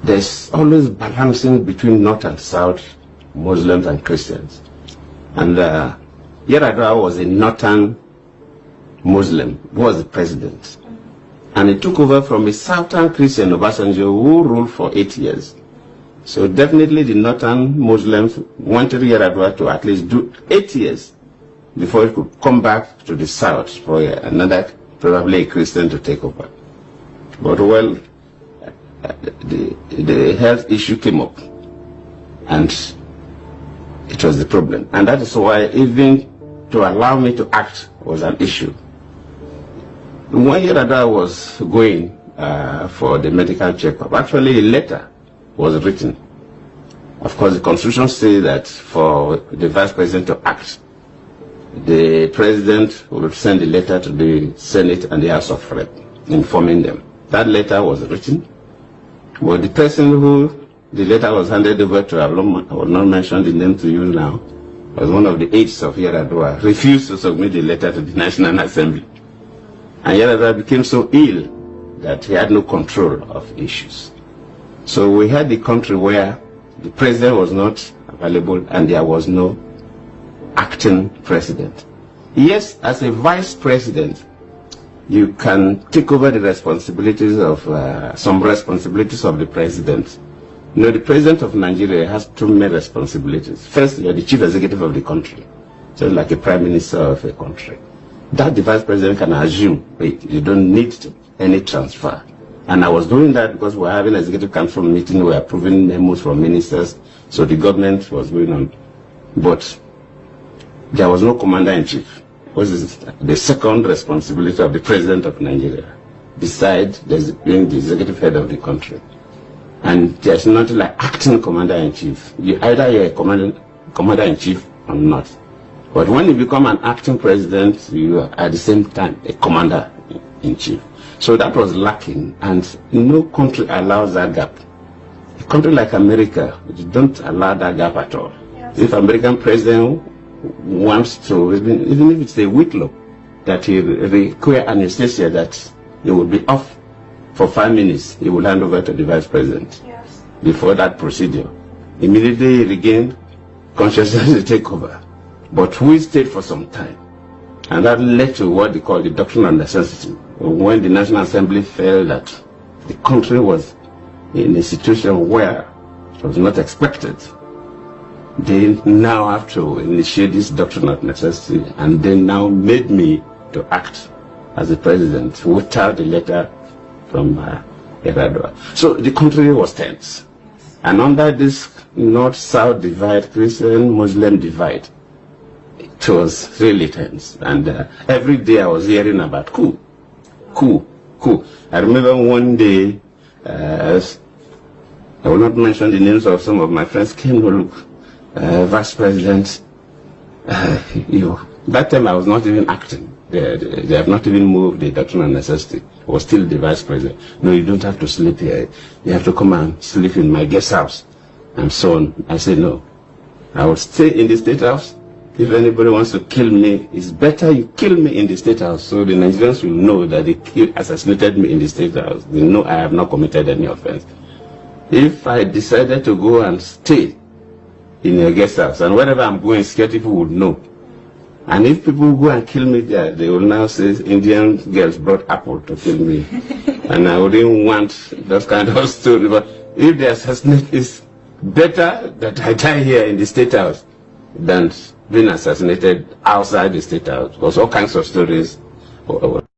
there's always balancing between North and South, Muslims and Christians. And Yar'Adua was a Northern Muslim, who was the president. And he took over from a Southern Christian, Obasanjo, who ruled for 8 years. So definitely the Northern Muslims wanted Yar'Adua to at least do 8 years before he could come back to the South for another, probably a Christian, to take over. But well, the health issue came up, and it was the problem. And that is why even to allow me to act was an issue. When Yar'Adua was going for the medical checkup, actually a letter was written. Of course, the Constitution says that for the Vice President to act, the President would send a letter to the Senate and the House of Rep, informing them. That letter was written, but the person who the letter was handed over to, I will not mention the name to you now, was one of the aides of Yar'Adua, refused to submit the letter to the National Assembly. And Yar'Adua became so ill that he had no control of issues. So we had the country where the president was not available and there was no acting president. Yes, as a vice president, you can take over the responsibilities of some responsibilities of the president. You know, the president of Nigeria has two main responsibilities. First, you're the chief executive of the country, so like a prime minister of a country. That the vice president can assume, wait, you don't need any transfer. And I was doing that because we're having an executive council meeting, we're approving memos from ministers, so the government was going on. But there was no commander-in-chief. What is the second responsibility of the president of Nigeria, besides being the executive head of the country? And there's nothing like acting commander-in-chief. Either you're a commander-in-chief or not. But when you become an acting president, you are at the same time a commander-in-chief. So that was lacking, and no country allows that gap. A country like America, they don't allow that gap at all. Yes. If American president wants to, even if it's a whitlow, that he require anesthesia, that he will be off for 5 minutes, he will hand over to the vice president. Yes. Before that procedure. Immediately he regained consciousness to take over. But we stayed for some time. And that led to what they call the doctrine of necessity. When the National Assembly felt that the country was in a situation where it was not expected, they now have to initiate this doctrine of necessity, and they now made me to act as the president without the letter from Yar'Adua. So the country was tense. And under this North-South divide, Christian-Muslim divide, it was really tense. And every day I was hearing about coup. I remember one day, I will not mention the names of some of my friends, came to look, Vice President, that time I was not even acting. They have not even moved the doctrine of necessity. I was still the Vice President. No, you don't have to sleep here. You have to come and sleep in my guest house, and so on. I said, no, I will stay in the State House. If anybody wants to kill me, it's better you kill me in the State House, so the Nigerians will know that they assassinated me in the State House. They know I have not committed any offense. If I decided to go and stay in your guest house, and wherever I'm going, security people would know. And if people go and kill me there, they will now say Indian girls brought apple to kill me. And I wouldn't want that kind of story. But if they assassinate, it's better that I die here in the State House than being assassinated outside the State House, because all kinds of stories